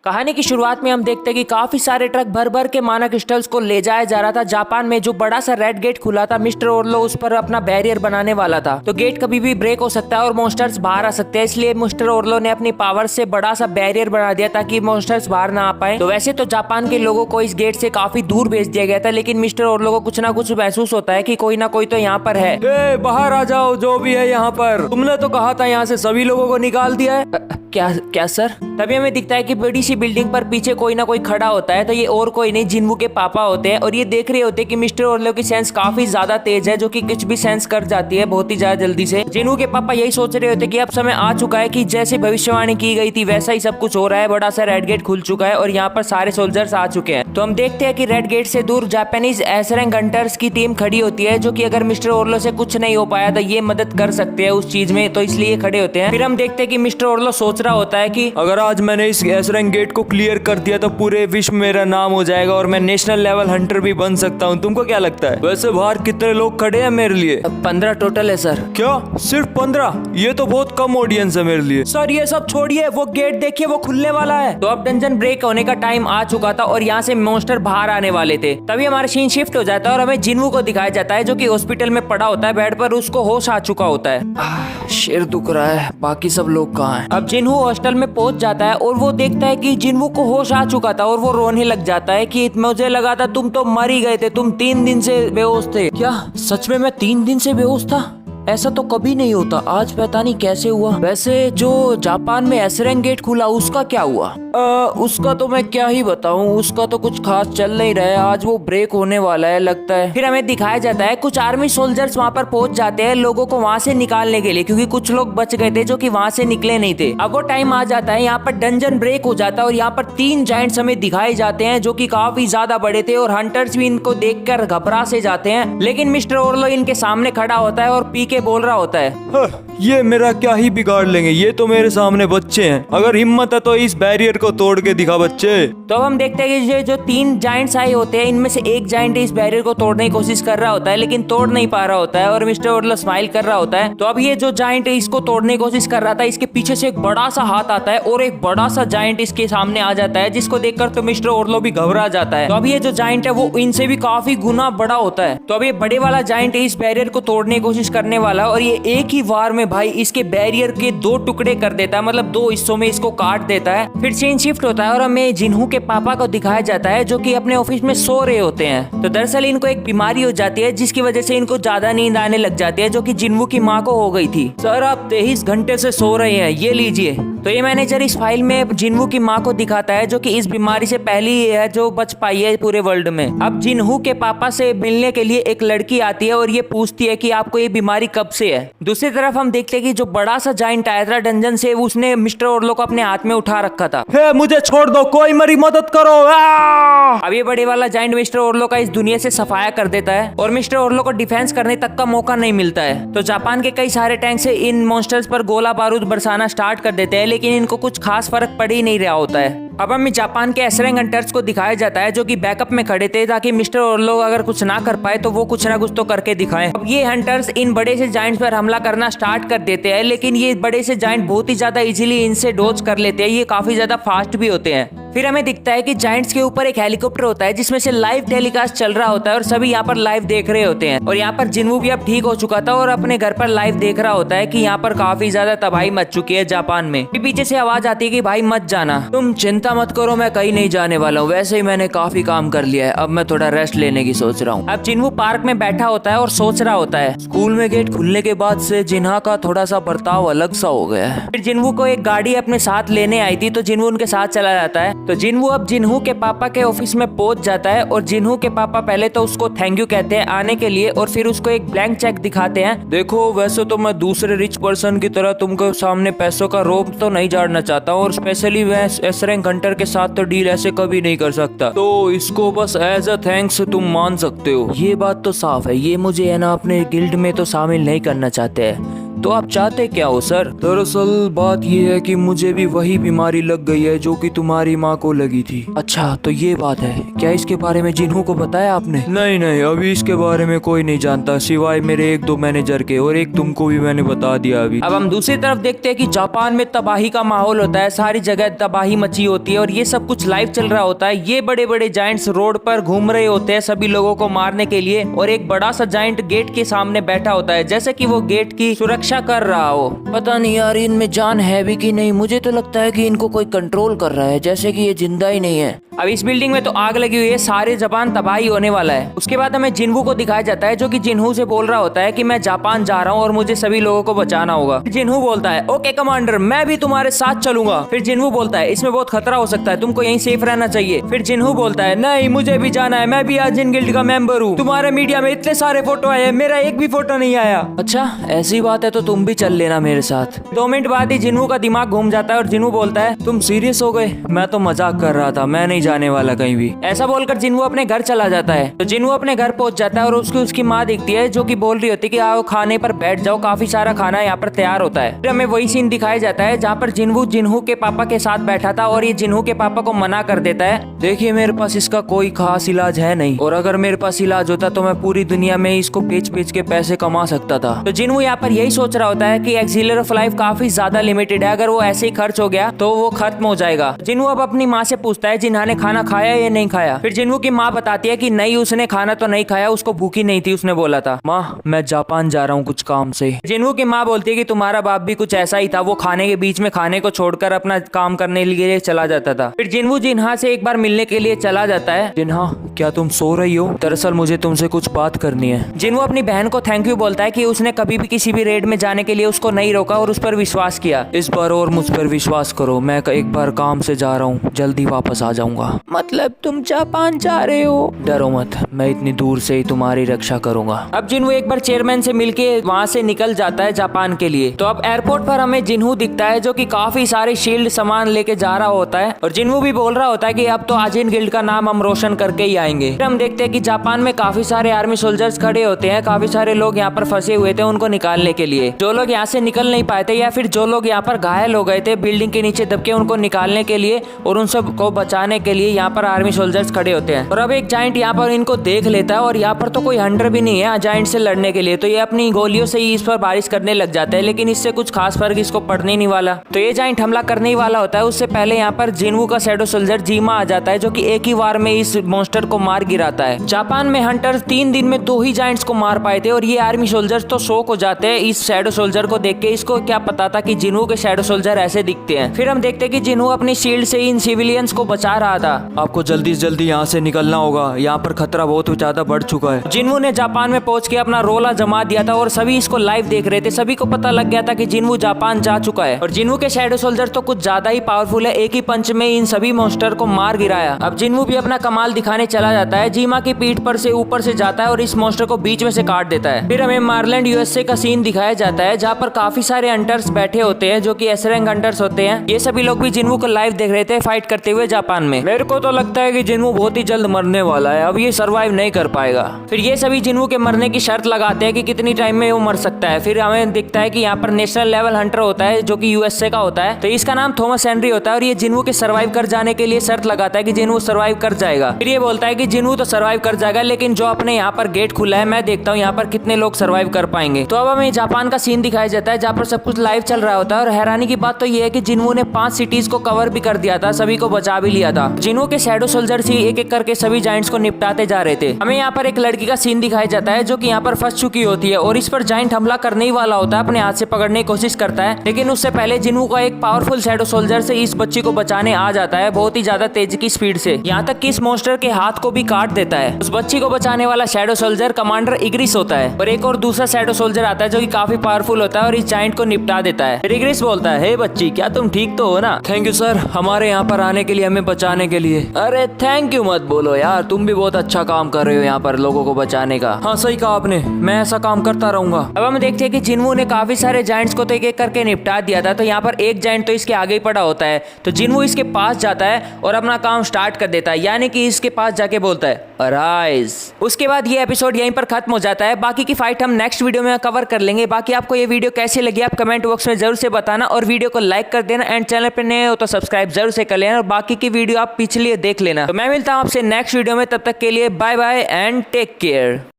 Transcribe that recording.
कहानी की शुरुआत में हम देखते हैं कि काफी सारे ट्रक भर भर के माना क्रिस्टल्स को ले जाया जा रहा था जापान में। जो बड़ा सा रेड गेट खुला था, मिस्टर ओरलो उस पर अपना बैरियर बनाने वाला था। तो गेट कभी भी ब्रेक हो सकता है और मॉन्स्टर्स बाहर आ सकते हैं, इसलिए मिस्टर ओरलो ने अपनी पावर से बड़ा सा बैरियर बना दिया ताकि मॉन्स्टर्स बाहर ना आ पाए। तो वैसे तो जापान के लोगों को इस गेट से काफी दूर भेज दिया गया था, लेकिन मिस्टर ओरलो को कुछ ना कुछ महसूस होता है कि कोई ना कोई तो यहाँ पर है। बाहर आ जाओ, जो भी है यहाँ पर। तुमने तो कहा था यहाँ से सभी लोगों को निकाल दिया है। क्या सर? तभी हमें दिखता है कि बड़ी सी बिल्डिंग पर पीछे कोई ना कोई खड़ा होता है। तो ये और कोई नहीं, जिन्वू के पापा होते हैं और ये देख रहे होते हैं कि मिस्टर ओरलो की सेंस काफी ज्यादा तेज है, जो कि कुछ भी सेंस कर जाती है बहुत ही ज्यादा जल्दी से। जिन्वू के पापा यही सोच रहे होते हैं कि अब समय आ चुका है कि जैसे भविष्यवाणी की गई थी वैसा ही सब कुछ हो रहा है। बड़ा सा रेड गेट खुल चुका है और यहाँ पर सारे सोल्जर्स आ चुके हैं। तो हम देखते हैं कि रेड गेट से दूर जापानीज एसरंग हंटर्स की टीम खड़ी होती है, जो कि अगर मिस्टर ओरलो से कुछ नहीं हो पाया तो ये मदद कर सकते हैं उस चीज में, तो इसलिए खड़े होते हैं। फिर हम देखते हैं कि मिस्टर ओरलो सोच रहा होता है कि अगर आज मैंने इस एसरंग गेट को क्लियर कर दिया तो पूरे विश्व में मेरा नाम हो जाएगा और मैं नेशनल लेवल हंटर भी बन सकता हूँ। तुमको क्या लगता है? वैसे बाहर कितने लोग खड़े हैं मेरे लिए? 15 टोटल है सर। क्या सिर्फ 15? ये तो बहुत कम ऑडियंस है मेरे लिए। सर ये सब छोड़िए, वो गेट देखिए, वो खुलने वाला है। तो अब डंजन ब्रेक होने का टाइम आ चुका था और यहाँ से मॉन्स्टर बाहर आने वाले थे। तभी हमारा सीन शिफ्ट हो जाता है और हमें जिन्वू को दिखाया जाता है, जो कि हॉस्पिटल में पड़ा होता है बेड पर। उसको होश आ चुका होता है। सिर दुख रहा है, बाकी सब लोग कहाँ हैं? अब जिन्वू हॉस्टल में पहुंच जाता है और वो देखता है कि जिन्वू को होश आ चुका था और वो रोने लग जाता है कि मुझे लगा था तुम तो मर ही गए थे, तुम 3 दिन से बेहोश थे। क्या सच में मैं 3 दिन से बेहोश था? ऐसा तो कभी नहीं होता, आज पता नहीं कैसे हुआ। वैसे जो जापान में एसरंग गेट खुला उसका क्या हुआ? उसका तो मैं क्या ही बताऊं, उसका तो कुछ खास चल नहीं रहा है। आज वो ब्रेक होने वाला है लगता है। फिर हमें दिखाया जाता है कुछ आर्मी सोल्जर्स वहाँ पर पहुंच जाते हैं लोगों को वहाँ से निकालने के लिए, क्योंकि कुछ लोग बच गए थे जो कि वहाँ से निकले नहीं थे। अब वो टाइम आ जाता है, यहाँ पर डंजन ब्रेक हो जाता है और यहाँ पर 3 जायंट्स हमें दिखाए जाते हैं जो कि काफी ज्यादा बड़े थे और हंटर्स भी इनको देखकर घबरा से जाते हैं। लेकिन मिस्टर ओरलो इनके सामने खड़ा होता है और पी के बोल रहा होता है, ये मेरा क्या ही बिगाड़ लेंगे, ये तो मेरे सामने बच्चे हैं। अगर हिम्मत है तो इस बैरियर को तोड़ के दिखा बच्चे। तो अब हम देखते हैं कि ये जो 3 जायंट्स आए होते हैं, इनमें से एक जायंट इस बैरियर को तोड़ने की कोशिश कर रहा होता है, लेकिन तोड़ नहीं पा रहा होता है और मिस्टर ओरलो स्माइल कर रहा होता है। तो अब ये जो जायंट इसको तोड़ने की कोशिश कर रहा था, इसके पीछे से एक बड़ा सा हाथ आता है और एक बड़ा सा जायंट इसके सामने आ जाता है, जिसको देखकर तो मिस्टर ओरलो भी घबरा जाता है। तो अब ये जो जायंट है वो इनसे भी काफी गुना बड़ा होता है। तो अब ये बड़े वाला जायंट इस बैरियर को तोड़ने की कोशिश करने वाला और ये एक ही वार में भाई इसके बैरियर के 2 टुकड़े कर देता है, मतलब 2 हिस्सों में इसको काट देता है। फिर सीन शिफ्ट होता है और हमें जिन्हू के पापा को दिखाया जाता है, जो कि अपने ऑफिस में सो रहे होते हैं। तो दरअसल इनको एक बीमारी हो जाती है जिसकी वजह से इनको ज्यादा नींद आने लग जाती है, जो कि जिन्हू की माँ को हो गई थी। सर आप 23 घंटे से सो रहे हैं, ये लीजिए। तो ये मैनेजर इस फाइल में जिन्हू की माँ को दिखाता है, जो कि इस बीमारी से पहली है जो बच पाई है पूरे वर्ल्ड में। अब जिन्हू के पापा से मिलने के लिए एक लड़की आती है और ये पूछती है कि आपको ये बीमारी कब से है। दूसरी तरफ हम देखते हैं कि जो बड़ा सा जायंट आया था डंजन से, उसने मिस्टर ओरलो को अपने हाथ में उठा रखा था। मुझे छोड़ दो, कोई मेरी मदद करो। अब ये बड़े वाला जायंट मिस्टर ओरलो का इस दुनिया से सफाया कर देता है और मिस्टर ओरलो को डिफेंस करने तक का मौका नहीं मिलता है। तो जापान के कई सारे टैंक से इन मॉन्स्टर्स पर गोला बारूद बरसाना स्टार्ट कर देते हैं, लेकिन इनको कुछ खास फर्क पड़ ही नहीं रहा होता है। अब हमें जापान के एसरंग हंटर्स को दिखाया जाता है, जो कि बैकअप में खड़े थे ताकि मिस्टर ओरलो अगर कुछ ना कर पाए तो वो कुछ ना कुछ तो करके दिखाएं। अब ये हंटर्स इन बड़े से जायंट्स पर हमला करना स्टार्ट कर देते हैं, लेकिन ये बड़े से जायंट बहुत ही ज्यादा इजीली इनसे डॉज कर लेते हैं। ये काफी ज्यादा फास्ट भी होते हैं। फिर हमें दिखता है कि जायंट्स के ऊपर एक हेलीकॉप्टर होता है जिसमें से लाइव टेलीकास्ट चल रहा होता है और सभी यहाँ पर लाइव देख रहे होते हैं। और यहाँ पर जिन्वू भी अब ठीक हो चुका था और अपने घर पर लाइव देख रहा होता है कि यहाँ पर काफी ज्यादा तबाही मच चुकी है जापान में। पीछे से आवाज आती है कि भाई मत जाना, तुम चिंता मत करो, मैं कहीं नहीं जाने वाला हूँ। वैसे ही मैंने काफी काम कर लिया है, अब मैं थोड़ा रेस्ट लेने की सोच रहा हूँ। अब जिन्वू पार्क में बैठा होता है और सोच रहा होता है। स्कूल में गेट खुलने के बाद से जिन्हा का थोड़ा सा बर्ताव अलग सा हो गया है। फिर जिन्वू को एक गाड़ी अपने साथ लेने आई थी, तो जिन्वू उनके साथ चला जाता है। तो जिन्वू अब जिन्हू के पापा के ऑफिस में पहुंच जाता है और जिन्हू के पापा पहले तो उसको थैंक यू कहते हैं आने के लिए और फिर उसको एक ब्लैंक चेक दिखाते हैं। देखो वैसे तो मैं दूसरे रिच पर्सन की तरह तुमको सामने पैसों का रोब तो नहीं झाड़ना चाहता हूँ और स्पेशली मैं एसरंग हंटर के साथ तो डील ऐसे कभी नहीं कर सकता, तो इसको बस एज अ थैंक्स तुम मान सकते हो। ये बात तो साफ है, ये मुझे है ना अपने गिल्ड में तो शामिल नहीं करना चाहते हैं। तो आप चाहते क्या हो सर? दरअसल बात ये है कि मुझे भी वही बीमारी लग गई है जो कि तुम्हारी माँ को लगी थी। अच्छा तो ये बात है, क्या इसके बारे में जिन्हों को बताया आपने? नहीं नहीं, अभी इसके बारे में कोई नहीं जानता सिवाय मेरे 1-2 मैनेजर के, और एक तुमको भी मैंने बता दिया अभी। अब हम दूसरी तरफ देखते हैं कि जापान में तबाही का माहौल होता है, सारी जगह तबाही मची होती है और ये सब कुछ लाइव चल रहा होता है। ये बड़े बड़े जाइंट्स रोड पर घूम रहे होते हैं सभी लोगों को मारने के लिए, और एक बड़ा सा जाइंट गेट के सामने बैठा होता है जैसे कि वो गेट की सुरक्षा कर रहा हो। पता नहीं यार इनमें जान है भी कि नहीं, मुझे तो लगता है कि इनको कोई कंट्रोल कर रहा है, जैसे कि ये जिंदा ही नहीं है। अब इस बिल्डिंग में तो आग लगी हुई है, सारे जापान तबाही होने वाला है। उसके बाद हमें जिन्हू को दिखाया जाता है जो कि जिन्हू से बोल रहा होता है कि मैं जापान जा रहा हूँ और मुझे सभी लोगों को बचाना होगा। जिन्हू बोलता है ओके कमांडर, मैं भी तुम्हारे साथ चलूंगा। फिर जिन्हू बोलता है इसमें बहुत खतरा हो सकता है, तुमको यहीं सेफ रहना चाहिए। फिर जिन्हू बोलता है नहीं, मुझे भी जाना है, मैं भी आजिन गिल्ड का मेंबर हूँ। तुम्हारे मीडिया में इतने सारे फोटो आए हैं, मेरा एक भी फोटो नहीं आया। अच्छा ऐसी बात है तो तुम भी चल लेना मेरे साथ। 2 मिनट बाद ही जिन्हू का दिमाग घूम जाता है और जिन्हू बोलता है तुम सीरियस हो गए? मैं तो मजाक कर रहा था, मैं नहीं जाने वाला कहीं भी। ऐसा बोलकर जिन्हू अपने घर चला जाता है। तो जिन्हू अपने घर पहुंच जाता है और उसकी माँ दिखती है जो कि बोल रही होती है कि आओ खाने पर बैठ जाओ, काफी सारा खाना यहाँ पर तैयार होता है। फिर हमें वही सीन दिखाया जाता है जहाँ पर जिन्हू के पापा के साथ बैठा था और ये जिन्हू के पापा को मना कर देता है। देखिए मेरे पास इसका कोई खास इलाज है नहीं, और अगर मेरे पास इलाज होता तो मैं पूरी दुनिया में इसको बेच के पैसे कमा सकता था। तो जिन्हू यहाँ पर यही सोच रहा होता है कि एक्सिलर ऑफ लाइफ काफी ज्यादा लिमिटेड है, अगर वो ऐसे ही खर्च हो गया तो वो खत्म हो जाएगा। जिन्हू अब अपनी माँ से पूछता है जिन्हा ने खाना खाया या नहीं खाया। फिर जिन्हू की माँ बताती है कि नहीं, उसने खाना तो नहीं खाया, उसको भूखी नहीं थी, उसने बोला था। माँ मैं जापान जा रहा हूँ कुछ काम से। जिन्हू की माँ बोलती है कि तुम्हारा बाप भी कुछ ऐसा ही था, वो खाने के बीच में खाने को छोड़कर अपना काम करने के लिए चला जाता था। फिर जिन्हू जिन्हा से एक बार मिलने के लिए चला जाता है। जिन्हा क्या तुम सो रही हो? दरअसल मुझे तुमसे कुछ बात करनी है। जिन्हू अपनी बहन को थैंक यू बोलता है कि उसने कभी भी किसी भी रेड में जाने के लिए उसको नहीं रोका और उस पर विश्वास किया। इस बार और मुझ पर विश्वास करो, मैं एक बार काम से जा रहा हूँ, जल्दी वापस आ जाऊंगा। मतलब तुम जापान जा रहे हो? डरो मत, मैं इतनी दूर से ही तुम्हारी रक्षा करूंगा। अब जिन्हू एक बार चेयरमैन से मिलके वहाँ से निकल जाता है जापान के लिए। तो अब एयरपोर्ट पर हमें जिन्हू दिखता है जो कि काफी सारे शील्ड सामान लेके जा रहा होता है, और जिन्हू भी बोल रहा होता है कि अब तो आजिन गिल्ड का नाम हम रोशन करके ही आएंगे। फिर हम देखते हैं कि जापान में काफी सारे आर्मी सोल्जर्स खड़े होते हैं, काफी सारे लोग यहाँ पर फंसे हुए थे उनको निकालने के लिए। जो लोग यहाँ से निकल नहीं पाए थे या फिर जो लोग यहाँ पर घायल हो गए थे बिल्डिंग के नीचे दबके, उनको निकालने के लिए और उन सब को बचाने के लिए यहाँ पर आर्मी सोल्जर्स खड़े होते हैं। और अब एक जाइंट यहाँ पर इनको देख लेता है, और यहाँ पर तो कोई हंटर भी नहीं है जाइंट से लड़ने के लिए, तो ये अपनी गोलियों से ही इस पर बारिश करने लग जाता है, लेकिन इससे कुछ खास फर्क इसको पड़ने नहीं वाला। तो ये जाइंट हमला करने ही वाला होता है, उससे पहले यहाँ पर जिन्हू का शैडो सोल्जर जीमा आ जाता है जो कि एक ही वार में इस मॉन्स्टर को मार गिराता है। जापान में हंटर्स 3 दिन में 2 ही जाइंट्स को मार पाए थे, और ये आर्मी सोल्जर्स तो शॉक हो जाते हैं इस शैडो सोल्जर को देख के। इसको क्या पता था कि जिन्हू के शैडो सोल्जर ऐसे दिखते हैं। फिर हम देखते हैं कि जिन्हू अपनी शील्ड से इन सिविलियंस को बचा रहा था। आपको जल्दी से जल्दी यहाँ से निकलना होगा, यहाँ पर खतरा बहुत ज्यादा बढ़ चुका है। जिन्हू ने जापान में पहुंच के अपना रोला जमा दिया था और सभी इसको लाइव देख रहे थे। सभी को पता लग गया था कि जिन्हू जापान जा चुका है, और जिन्हू के शैडो सोल्जर तो कुछ ज्यादा ही पावरफुल है, एक ही पंच में इन सभी मॉन्स्टर को मार गिराया। अब जिन्हू भी अपना कमाल दिखाने चला जाता है, जीमा की पीठ पर से ऊपर से जाता है और इस मॉन्स्टर को बीच में से काट देता है। फिर हमें मार्लैंड यूएसए का सीन दिखाया जाता है जहाँ पर काफी सारे हंटर्स बैठे होते हैं जो कि एस रैंक हंटर्स होते हैं। ये सभी लोग भी जिन्हू को लाइव देख रहे थे फाइट करते हुए जापान में। मेरे को तो लगता है कि जिन्हू बहुत ही जल्द मरने वाला है, अब ये सर्वाइव नहीं कर पाएगा। फिर ये सभी जिन्हू के मरने की शर्त लगाते हैं कि कितनी टाइम में वो मर सकता है। फिर हमें दिखता है कि यहाँ पर नेशनल लेवल हंटर होता है जो कि यूएसए का होता है, तो इसका नाम थॉमस हेनरी होता है, और ये जिन्हू के सर्वाइव कर जाने के लिए शर्त लगाता है कि जिन्हू सर्वाइव कर जाएगा। फिर ये बोलता है कि जिन्हू तो सर्वाइव कर जाएगा, लेकिन जो अपने यहाँ पर गेट खुला है मैं देखता हूँ यहाँ पर कितने लोग सर्वाइव कर पाएंगे। तो अब हमें जापान का सीन दिखाया जाता है जहाँ पर सब कुछ लाइव चल रहा होता है, और हैरानी की बात तो ये है कि जिन्हू ने 5 सिटीज को कवर भी कर दिया था, सभी को बचा भी लिया था। जिन्हू के शैडो सोल्जर्स ही एक एक करके सभी जाइंट्स को निपटाते जा रहे थे। हमें यहाँ पर एक लड़की का सीन दिखाया जाता है जो कि यहाँ पर फंस चुकी होती है, और इस पर जाइंट हमला करने ही वाला होता है, अपने हाथ से पकड़ने की कोशिश करता है, लेकिन उससे पहले जिन्हू का एक पावरफुल शैडो सोल्जर से इस बच्ची को बचाने आ जाता है बहुत ही ज्यादा तेज की स्पीड से, यहाँ तक कि इस मॉन्स्टर के हाथ को भी काट देता है। उस बच्ची को बचाने वाला शैडो सोल्जर कमांडर इग्रिस होता है, और एक और दूसरा शैडो सोल्जर आता है जो कि काफी पावरफुल होता है और इस जाइंट को निपटा देता है। फिर इग्रिस बोलता है, हे बच्ची क्या तुम ठीक तो हो ना? थैंक यू सर, हमारे यहाँ पर आने के लिए, हमें बचाने के लिए। अरे थैंक यू मत बोलो यार, तुम भी बहुत अच्छा काम कर रहे हो यहाँ पर लोगों को बचाने का। हाँ सही कहा आपने, मैं ऐसा काम करता रहूंगा। अब हम देखते हैं कि जिन्हू ने काफी सारे जाइंट्स को तो एक एक करके निपटा दिया था, तो यहाँ पर एक जाइंट तो इसके आगे ही पड़ा होता है, तो जिन्हू इसके पास जाता है और अपना काम स्टार्ट कर देता है, यानी कि इसके पास जाके बोलता है, अराइज। उसके बाद ये एपिसोड यहीं पर खत्म हो जाता है। बाकी की फाइट हम नेक्स्ट वीडियो में कवर कर लेंगे। बाकी आपको ये वीडियो कैसी लगी आप कमेंट बॉक्स में जरूर से बताना और वीडियो को लाइक कर देना एंड चैनल पे नए हो तो सब्सक्राइब जरूर से कर लेना और बाकी की वीडियो आप पिछली देख लेना। तो मैं मिलता हूँ आपसे नेक्स्ट वीडियो में, तब तक के लिए bye bye and take care.